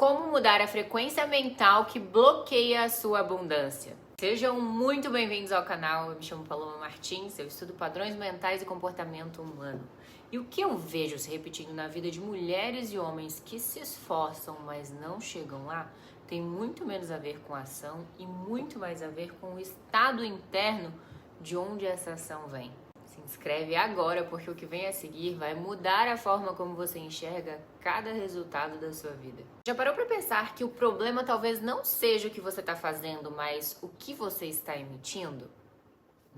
Como mudar a frequência mental que bloqueia a sua abundância? Sejam muito bem-vindos ao canal. Eu me chamo Paloma Martins, eu estudo padrões mentais e comportamento humano. E o que eu vejo se repetindo na vida de mulheres e homens que se esforçam, mas não chegam lá, tem muito menos a ver com a ação e muito mais a ver com o estado interno de onde essa ação vem. Se inscreve agora, porque o que vem a seguir vai mudar a forma como você enxerga cada resultado da sua vida. Já parou para pensar que o problema talvez não seja o que você está fazendo, mas o que você está emitindo?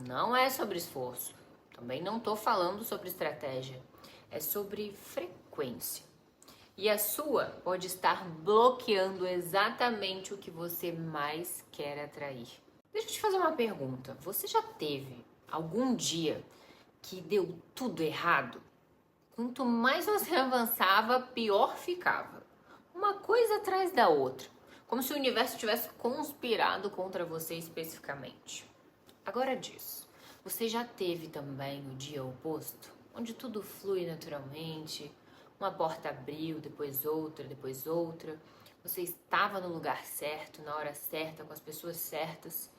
Não é sobre esforço. Também não estou falando sobre estratégia. É sobre frequência. E a sua pode estar bloqueando exatamente o que você mais quer atrair. Deixa eu te fazer uma pergunta. Você já teve algum dia que deu tudo errado? Quanto mais você avançava, pior ficava. Uma coisa atrás da outra. Como se o universo tivesse conspirado contra você especificamente. Agora diz, você já teve também o dia oposto? Onde tudo flui naturalmente, uma porta abriu, depois outra. Você estava no lugar certo, na hora certa, com as pessoas certas.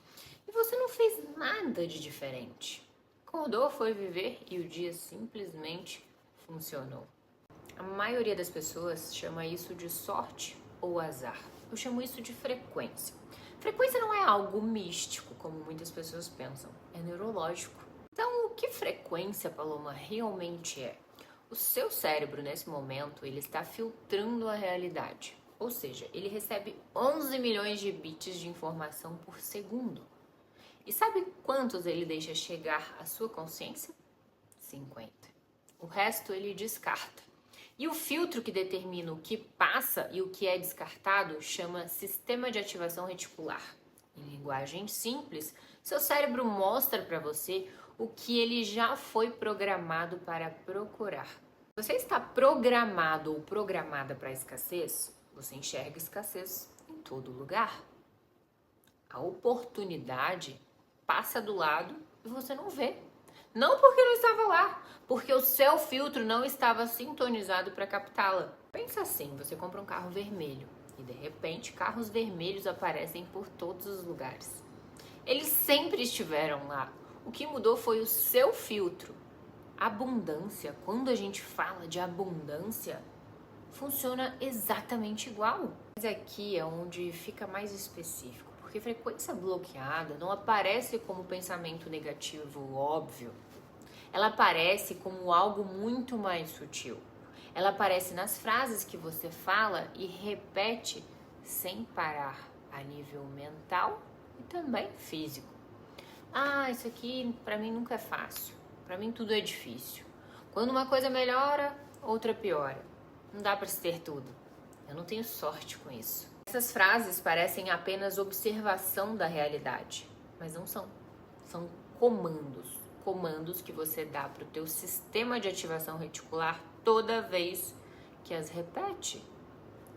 E você não fez nada de diferente. Acordou, foi viver e o dia simplesmente funcionou. A maioria das pessoas chama isso de sorte ou azar. Eu chamo isso de frequência. Frequência não é algo místico, como muitas pessoas pensam. É neurológico. Então, o que frequência, Paloma, realmente é? O seu cérebro, nesse momento, ele está filtrando a realidade. Ou seja, ele recebe 11 milhões de bits de informação por segundo. E sabe quantos ele deixa chegar à sua consciência? 50. O resto ele descarta. E o filtro que determina o que passa e o que é descartado chama sistema de ativação reticular. Em linguagem simples, seu cérebro mostra para você o que ele já foi programado para procurar. Você está programado ou programada para a escassez? Você enxerga escassez em todo lugar. A oportunidade passa do lado e você não vê. Não porque não estava lá, porque o seu filtro não estava sintonizado para captá-la. Pensa assim, você compra um carro vermelho e de repente carros vermelhos aparecem por todos os lugares. Eles sempre estiveram lá. O que mudou foi o seu filtro. Abundância, quando a gente fala de abundância, funciona exatamente igual. Mas aqui é onde fica mais específico. Porque frequência bloqueada não aparece como pensamento negativo óbvio. Ela aparece como algo muito mais sutil. Ela aparece nas frases que você fala e repete sem parar, a nível mental e também físico. Ah, isso aqui pra mim nunca é fácil. Pra mim tudo é difícil. Quando uma coisa melhora, outra piora. Não dá pra se ter tudo. Eu não tenho sorte com isso. Essas frases parecem apenas observação da realidade, mas não são. São comandos. Comandos que você dá para o teu sistema de ativação reticular toda vez que as repete.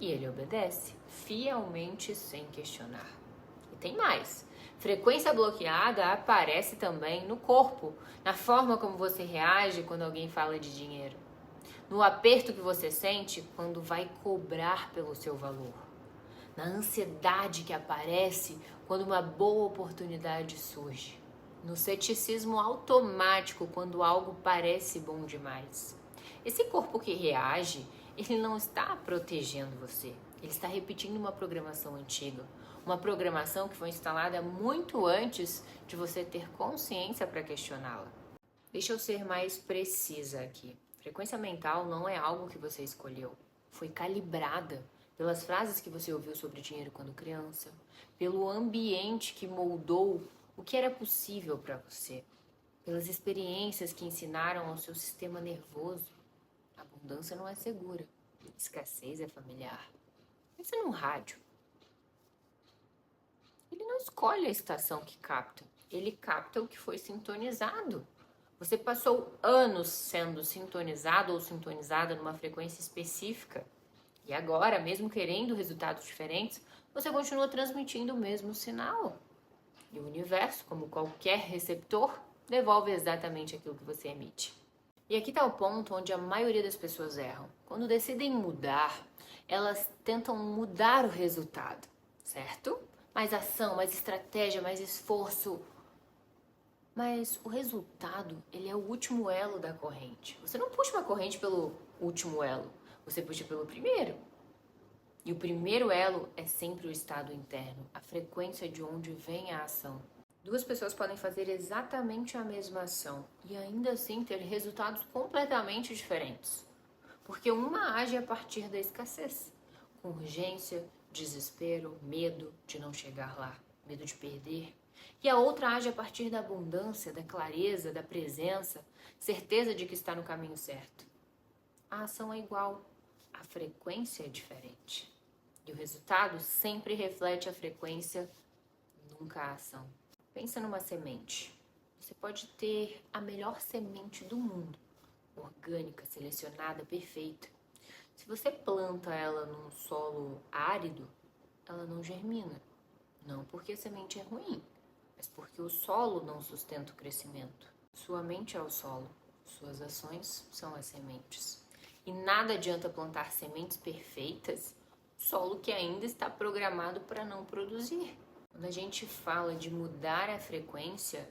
E ele obedece fielmente sem questionar. E tem mais. Frequência bloqueada aparece também no corpo, na forma como você reage quando alguém fala de dinheiro, no aperto que você sente quando vai cobrar pelo seu valor, na ansiedade que aparece quando uma boa oportunidade surge, no ceticismo automático quando algo parece bom demais. Esse corpo que reage, ele não está protegendo você, ele está repetindo uma programação antiga, uma programação que foi instalada muito antes de você ter consciência para questioná-la. Deixa eu ser mais precisa aqui. Frequência mental não é algo que você escolheu, foi calibrada pelas frases que você ouviu sobre dinheiro quando criança, pelo ambiente que moldou o que era possível para você, pelas experiências que ensinaram ao seu sistema nervoso. A abundância não é segura, escassez é familiar. Pensa num rádio. Ele não escolhe a estação que capta, ele capta o que foi sintonizado. Você passou anos sendo sintonizado ou sintonizada numa frequência específica. E agora, mesmo querendo resultados diferentes, você continua transmitindo o mesmo sinal. E o universo, como qualquer receptor, devolve exatamente aquilo que você emite. E aqui está o ponto onde a maioria das pessoas erram. Quando decidem mudar, elas tentam mudar o resultado, certo? Mais ação, mais estratégia, mais esforço. Mas o resultado, ele é o último elo da corrente. Você não puxa uma corrente pelo último elo, você puxa pelo primeiro. E o primeiro elo é sempre o estado interno, a frequência de onde vem a ação. Duas pessoas podem fazer exatamente a mesma ação e ainda assim ter resultados completamente diferentes. Porque uma age a partir da escassez, com urgência, desespero, medo de não chegar lá, medo de perder. E a outra age a partir da abundância, da clareza, da presença, certeza de que está no caminho certo. A ação é igual, a frequência é diferente. E o resultado sempre reflete a frequência, nunca a ação. Pensa numa semente. Você pode ter a melhor semente do mundo, orgânica, selecionada, perfeita. Se você planta ela num solo árido, ela não germina. Não porque a semente é ruim, mas porque o solo não sustenta o crescimento. Sua mente é o solo, suas ações são as sementes. E nada adianta plantar sementes perfeitas, solo que ainda está programado para não produzir. Quando a gente fala de mudar a frequência,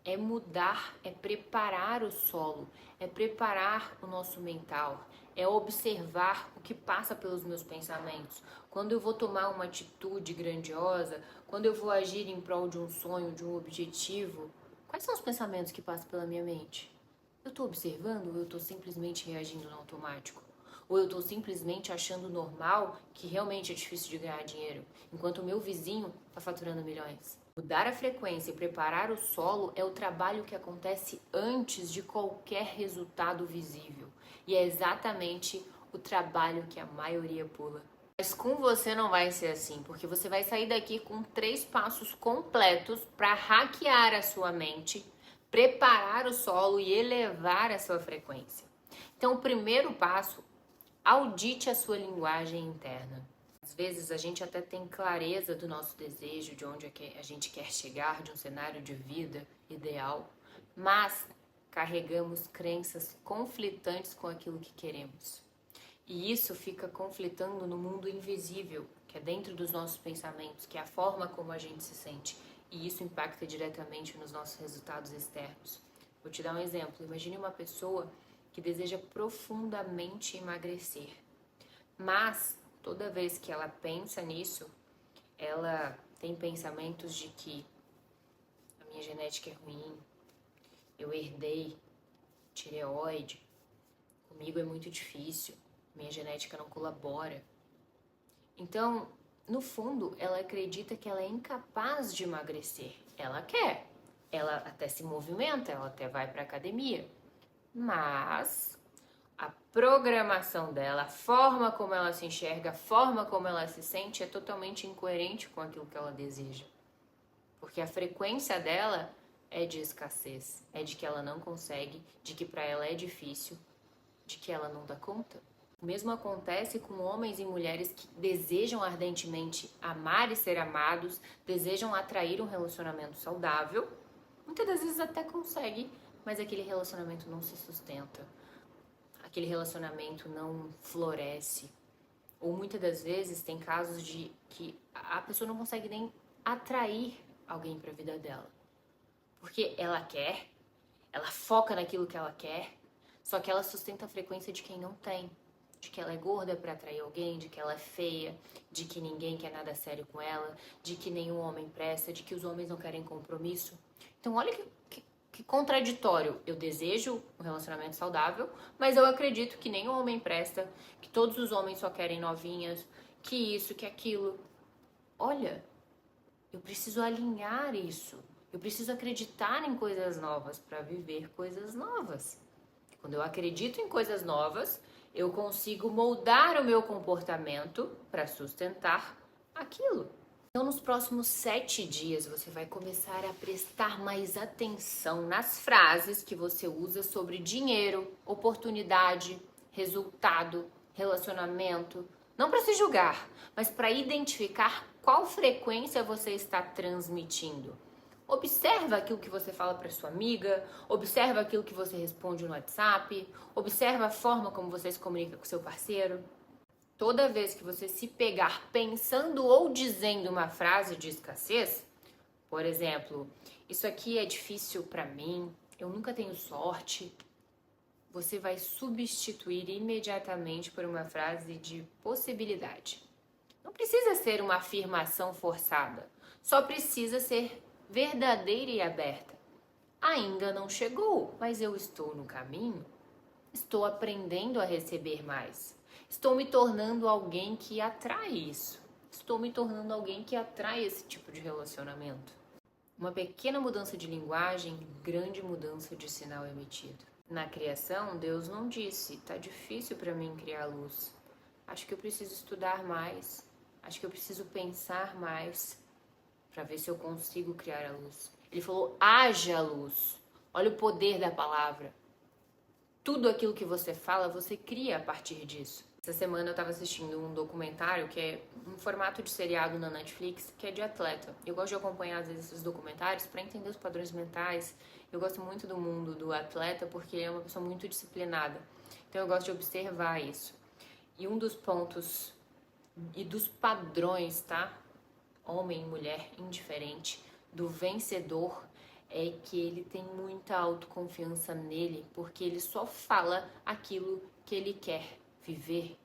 é mudar, é preparar o solo, é preparar o nosso mental, é observar o que passa pelos meus pensamentos. Quando eu vou tomar uma atitude grandiosa, quando eu vou agir em prol de um sonho, de um objetivo, quais são os pensamentos que passam pela minha mente? Eu estou observando ou eu estou simplesmente reagindo no automático? Ou eu estou simplesmente achando normal que realmente é difícil de ganhar dinheiro, enquanto o meu vizinho está faturando milhões? Mudar a frequência e preparar o solo é o trabalho que acontece antes de qualquer resultado visível. E é exatamente o trabalho que a maioria pula. Mas com você não vai ser assim, porque você vai sair daqui com 3 passos completos para hackear a sua mente, preparar o solo e elevar a sua frequência. Então, o primeiro passo, audite a sua linguagem interna. Às vezes a gente até tem clareza do nosso desejo, de onde a gente quer chegar, de um cenário de vida ideal, mas carregamos crenças conflitantes com aquilo que queremos. E isso fica conflitando no mundo invisível, que é dentro dos nossos pensamentos, que é a forma como a gente se sente. E isso impacta diretamente nos nossos resultados externos. Vou te dar um exemplo. Imagine uma pessoa que deseja profundamente emagrecer, mas toda vez que ela pensa nisso, ela tem pensamentos de que a minha genética é ruim, eu herdei tireoide, comigo é muito difícil, minha genética não colabora. Então, no fundo, ela acredita que ela é incapaz de emagrecer. Ela quer, ela até se movimenta, ela até vai para academia, mas a programação dela, a forma como ela se enxerga, a forma como ela se sente é totalmente incoerente com aquilo que ela deseja. Porque a frequência dela é de escassez, é de que ela não consegue, de que para ela é difícil, de que ela não dá conta. O mesmo acontece com homens e mulheres que desejam ardentemente amar e ser amados, desejam atrair um relacionamento saudável, muitas das vezes até consegue, mas aquele relacionamento não se sustenta. Aquele relacionamento não floresce. Ou muitas das vezes tem casos de que a pessoa não consegue nem atrair alguém para a vida dela. Porque ela quer, ela foca naquilo que ela quer, só que ela sustenta a frequência de quem não tem. De que ela é gorda para atrair alguém, de que ela é feia, de que ninguém quer nada sério com ela, de que nenhum homem presta, de que os homens não querem compromisso. Então olha que contraditório. Eu desejo um relacionamento saudável, mas eu acredito que nenhum homem presta, que todos os homens só querem novinhas, que isso, que aquilo. Olha, eu preciso alinhar isso. Eu preciso acreditar em coisas novas para viver coisas novas. Quando eu acredito em coisas novas, eu consigo moldar o meu comportamento para sustentar aquilo. Então, nos próximos 7 dias, você vai começar a prestar mais atenção nas frases que você usa sobre dinheiro, oportunidade, resultado, relacionamento. Não para se julgar, mas para identificar qual frequência você está transmitindo. Observa aquilo que você fala para sua amiga, observa aquilo que você responde no WhatsApp, observa a forma como você se comunica com seu parceiro. Toda vez que você se pegar pensando ou dizendo uma frase de escassez, por exemplo, isso aqui é difícil para mim, eu nunca tenho sorte, você vai substituir imediatamente por uma frase de possibilidade. Não precisa ser uma afirmação forçada, só precisa ser verdadeira e aberta. Ainda não chegou, mas eu estou no caminho. Estou aprendendo a receber mais. Estou me tornando alguém que atrai isso. Estou me tornando alguém que atrai esse tipo de relacionamento. Uma pequena mudança de linguagem, grande mudança de sinal emitido. Na criação, Deus não disse, tá difícil para mim criar luz. Acho que eu preciso estudar mais. Acho que eu preciso pensar mais para ver se eu consigo criar a luz. Ele falou, haja luz. Olha o poder da palavra. Tudo aquilo que você fala, você cria a partir disso. Essa semana eu estava assistindo um documentário que é um formato de seriado na Netflix, que é de atleta. Eu gosto de acompanhar, às vezes, esses documentários para entender os padrões mentais. Eu gosto muito do mundo do atleta porque ele é uma pessoa muito disciplinada. Então eu gosto de observar isso. E um dos pontos e dos padrões, tá? Homem, mulher, indiferente, do vencedor é que ele tem muita autoconfiança nele, porque ele só fala aquilo que ele quer viver.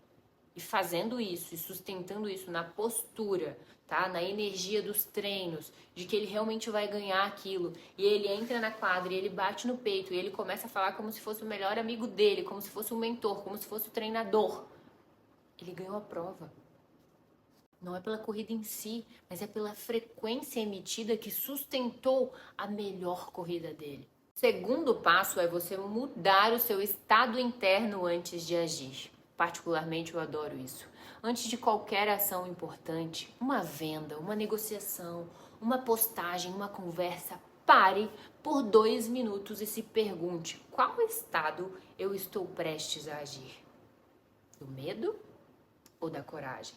E fazendo isso, e sustentando isso na postura, tá? Na energia dos treinos, de que ele realmente vai ganhar aquilo. E ele entra na quadra, e ele bate no peito, e ele começa a falar como se fosse o melhor amigo dele, como se fosse o mentor, como se fosse o treinador. Ele ganhou a prova. Não é pela corrida em si, mas é pela frequência emitida que sustentou a melhor corrida dele. O segundo passo é você mudar o seu estado interno antes de agir. Particularmente eu adoro isso. Antes de qualquer ação importante, uma venda, uma negociação, uma postagem, uma conversa, pare por 2 minutos e se pergunte: qual estado eu estou prestes a agir? Do medo ou da coragem?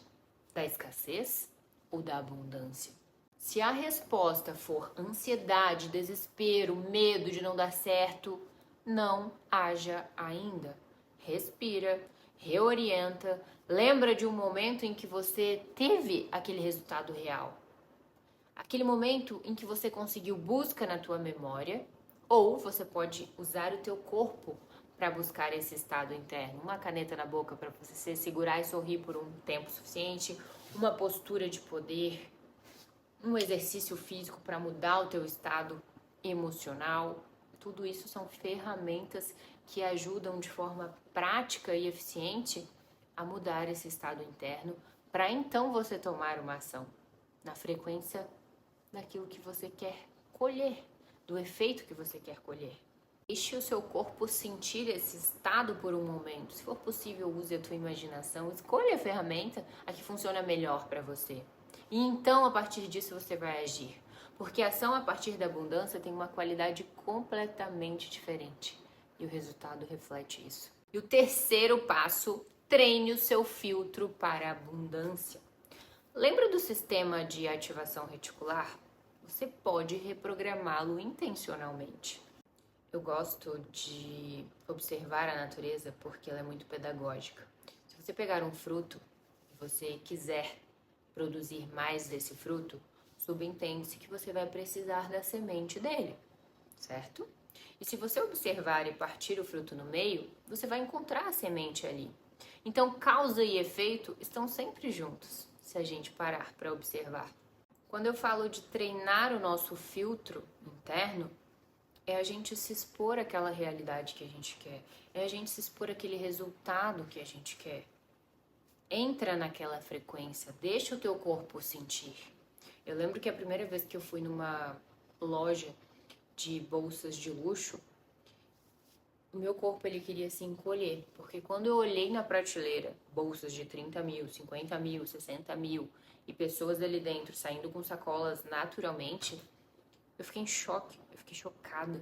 Da escassez ou da abundância? Se a resposta for ansiedade, desespero, medo de não dar certo, não haja ainda. Respira, reorienta, lembra de um momento em que você teve aquele resultado real. Aquele momento em que você conseguiu, busca na tua memória, ou você pode usar o teu corpo para buscar esse estado interno. Uma caneta na boca para você segurar e sorrir por um tempo suficiente, uma postura de poder, um exercício físico para mudar o teu estado emocional. Tudo isso são ferramentas que ajudam de forma prática e eficiente a mudar esse estado interno para então você tomar uma ação na frequência daquilo que você quer colher, do efeito que você quer colher. Deixe o seu corpo sentir esse estado por um momento. Se for possível, use a tua imaginação. Escolha a ferramenta a que funciona melhor para você. E então, a partir disso, você vai agir. Porque a ação a partir da abundância tem uma qualidade completamente diferente. E o resultado reflete isso. E o terceiro passo, treine o seu filtro para a abundância. Lembra do sistema de ativação reticular? Você pode reprogramá-lo intencionalmente. Eu gosto de observar a natureza porque ela é muito pedagógica. Se você pegar um fruto e você quiser produzir mais desse fruto, subentende-se que você vai precisar da semente dele, certo? E se você observar e partir o fruto no meio, você vai encontrar a semente ali. Então, causa e efeito estão sempre juntos, se a gente parar para observar. Quando eu falo de treinar o nosso filtro interno, é a gente se expor àquela realidade que a gente quer. É a gente se expor àquele resultado que a gente quer. Entra naquela frequência, deixa o teu corpo sentir. Eu lembro que a primeira vez que eu fui numa loja de bolsas de luxo, o meu corpo ele queria se encolher. Porque quando eu olhei na prateleira, bolsas de 30 mil, 50 mil, 60 mil, e pessoas ali dentro saindo com sacolas naturalmente, eu fiquei em choque, eu fiquei chocada.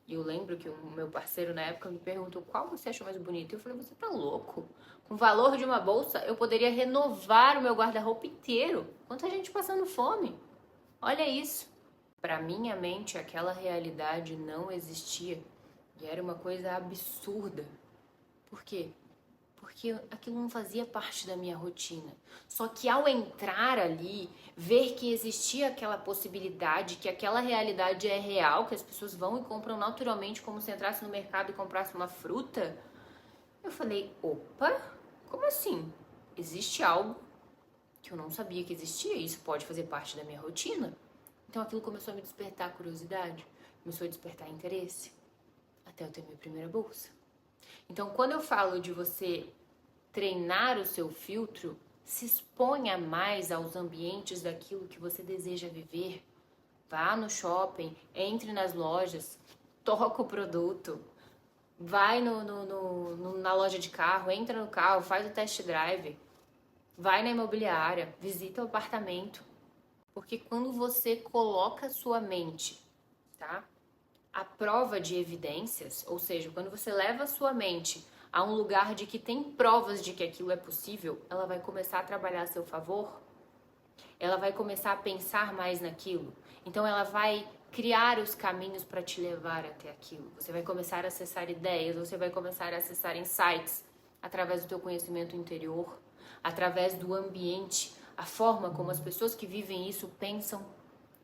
E eu lembro que o meu parceiro na época me perguntou qual você achou mais bonito. Eu falei, você tá louco? Com o valor de uma bolsa, eu poderia renovar o meu guarda-roupa inteiro. Quanta gente passando fome. Olha isso. Para minha mente, aquela realidade não existia e era uma coisa absurda. Por quê? Porque aquilo não fazia parte da minha rotina. Só que ao entrar ali, ver que existia aquela possibilidade, que aquela realidade é real, que as pessoas vão e compram naturalmente como se entrasse no mercado e comprasse uma fruta, eu falei, opa, como assim? Existe algo que eu não sabia que existia e isso pode fazer parte da minha rotina? Então aquilo começou a me despertar curiosidade, começou a despertar interesse, até eu ter minha primeira bolsa. Então, quando eu falo de você treinar o seu filtro, se exponha mais aos ambientes daquilo que você deseja viver. Vá no shopping, entre nas lojas, toca o produto, vai na loja de carro, entra no carro, faz o test drive, vai na imobiliária, visita o apartamento. Porque quando você coloca a sua mente, tá? A prova de evidências, ou seja, quando você leva a sua mente a um lugar de que tem provas de que aquilo é possível, ela vai começar a trabalhar a seu favor, ela vai começar a pensar mais naquilo. Então ela vai criar os caminhos para te levar até aquilo. Você vai começar a acessar ideias, você vai começar a acessar insights através do teu conhecimento interior, através do ambiente, a forma como as pessoas que vivem isso pensam.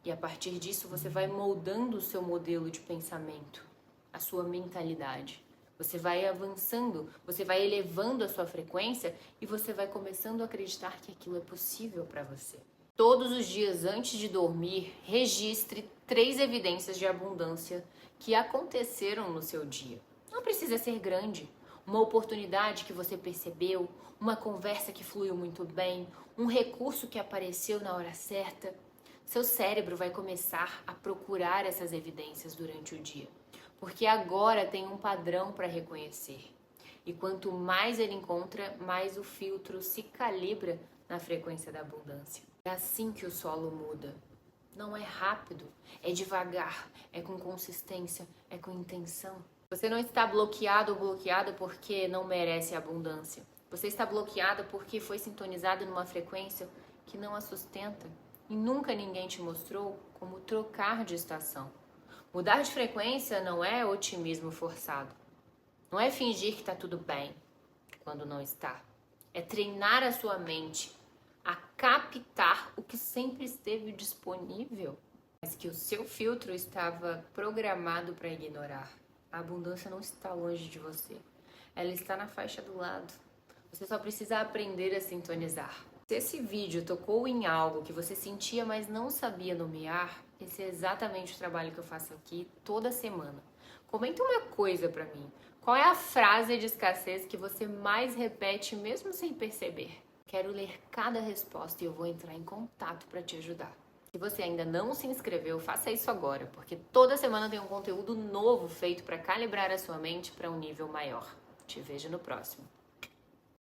E a partir disso você vai moldando o seu modelo de pensamento, a sua mentalidade. Você vai avançando, você vai elevando a sua frequência e você vai começando a acreditar que aquilo é possível para você. Todos os dias antes de dormir, registre 3 evidências de abundância que aconteceram no seu dia. Não precisa ser grande. Uma oportunidade que você percebeu, uma conversa que fluiu muito bem, um recurso que apareceu na hora certa. Seu cérebro vai começar a procurar essas evidências durante o dia, porque agora tem um padrão para reconhecer. E quanto mais ele encontra, mais o filtro se calibra na frequência da abundância. É assim que o solo muda. Não é rápido, é devagar, é com consistência, é com intenção. Você não está bloqueado ou bloqueada porque não merece abundância. Você está bloqueado porque foi sintonizado numa frequência que não a sustenta. E nunca ninguém te mostrou como trocar de estação. Mudar de frequência não é otimismo forçado. Não é fingir que está tudo bem quando não está. É treinar a sua mente a captar o que sempre esteve disponível, mas que o seu filtro estava programado para ignorar. A abundância não está longe de você. Ela está na faixa do lado. Você só precisa aprender a sintonizar. Se esse vídeo tocou em algo que você sentia, mas não sabia nomear, esse é exatamente o trabalho que eu faço aqui toda semana. Comenta uma coisa pra mim. Qual é a frase de escassez que você mais repete mesmo sem perceber? Quero ler cada resposta e eu vou entrar em contato para te ajudar. Se você ainda não se inscreveu, faça isso agora, porque toda semana tem um conteúdo novo feito para calibrar a sua mente para um nível maior. Te vejo no próximo.